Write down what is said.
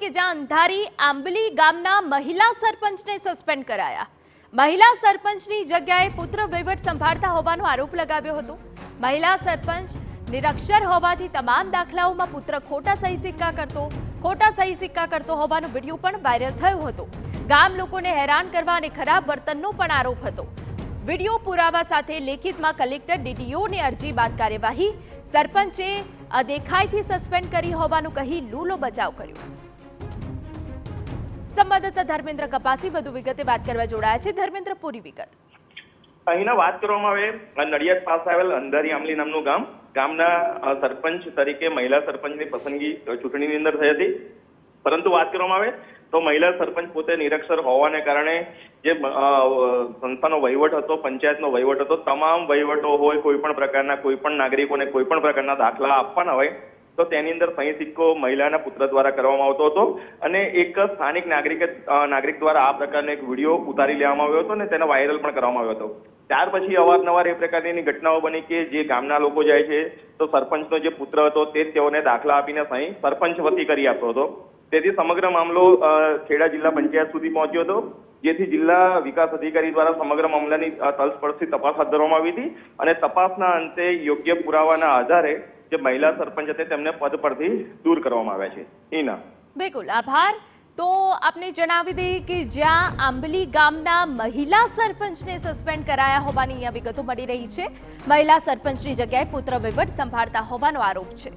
કે જ્યાં અંધારી આંબલી ગામના મહિલા સરપંચને સસ્પેન્ડ કરાયા। મહિલા સરપંચની જગ્યાએ પુત્ર વહીવટ સંભાળતા હોવાનો આરોપ લગાવ્યો હતો। મહિલા સરપંચ નિરક્ષર હોવાથી તમામ દાખલાઓમાં પુત્ર ખોટા સહી સિક્કા કરતો હોવાનો વિડીયો પણ વાયરલ થયો હતો। ગામ લોકોને હેરાન કરવા અને ખરાબ વર્તનનો પણ આરોપ હતો। વિડીયો પુરાવા સાથે લેખિતમાં કલેક્ટર ડીડીઓને અરજી બાદ કાર્યવાહી। સરપંચે અદેખાઈથી સસ્પેન્ડ કરી હોવાનું કહી લૂલો બચાવ કર્યો। સંવાદદાતા ધર્મેન્દ્ર કપાસી વધુ વિગતે વાત કરવા જોડાયા છે। ધર્મેન્દ્ર, પૂરી વિગત। અહીંના વાત કરવામાં આવે નડિયાદ પાસે આવેલ અંધારી આંબલી નામનું ગામના સરપંચ તરીકે મહિલા સરપંચની પસંદગી ચૂંટણીની અંદર થઈ હતી। પરંતુ વાત કરવામાં આવે તો મહિલા સરપંચ પોતે નિરક્ષર હોવાને કારણે જે સંસ્થાનો વહીવટ હતો, પંચાયતનો વહીવટ હતો, તમામ વહીવટો હોય, કોઈ પણ પ્રકારના કોઈ પણ નાગરિકોને કોઈ પણ પ્રકારના દાખલા આપવાના હોય તો તેની અંદર સહી સિક્કો મહિલાના પુત્ર દ્વારા કરવામાં આવતો હતો અને એક સ્થાનિક નાગરિક દ્વારા આ પ્રકારનો એક વિડીયો ઉતારી લેવામાં આવ્યો હતો અને તેને વાયરલ પણ કરવામાં આવ્યો હતો। ત્યાર પછી અવારનવાર એ પ્રકારની ઘટનાઓ બની કે જે ગામના લોકો જાય છે તો સરપંચનો જે પુત્ર હતો તે તેઓને દાખલા આપીને સહી સરપંચ વતી કરી આપતો હતો। તેથી સમગ્ર મામલો ખેડા જિલ્લા પંચાયત સુધી પહોંચ્યો હતો, જેથી જિલ્લા વિકાસ અધિકારી દ્વારા સમગ્ર મામલાની તલસ્પર્શી તપાસ હાથ ધરવામાં આવી હતી અને તપાસના અંતે યોગ્ય પુરાવાના આધારે જે મહિલા સરપંચ હતા તેમને પદ પરથી દૂર કરવામાં આવ્યા છે। હિના, બિલકુલ આભાર। તો આપને જણાવી દઈએ કે જ્યાં આંબલી ગામના મહિલા સરપંચને સસ્પેન્ડ કરાયા હોવાની અહીંયા વિગતો મળી રહી છે। મહિલા સરપંચની જગ્યાએ પુત્ર વહીવટ સંભાળતા હોવાનો આરોપ છે।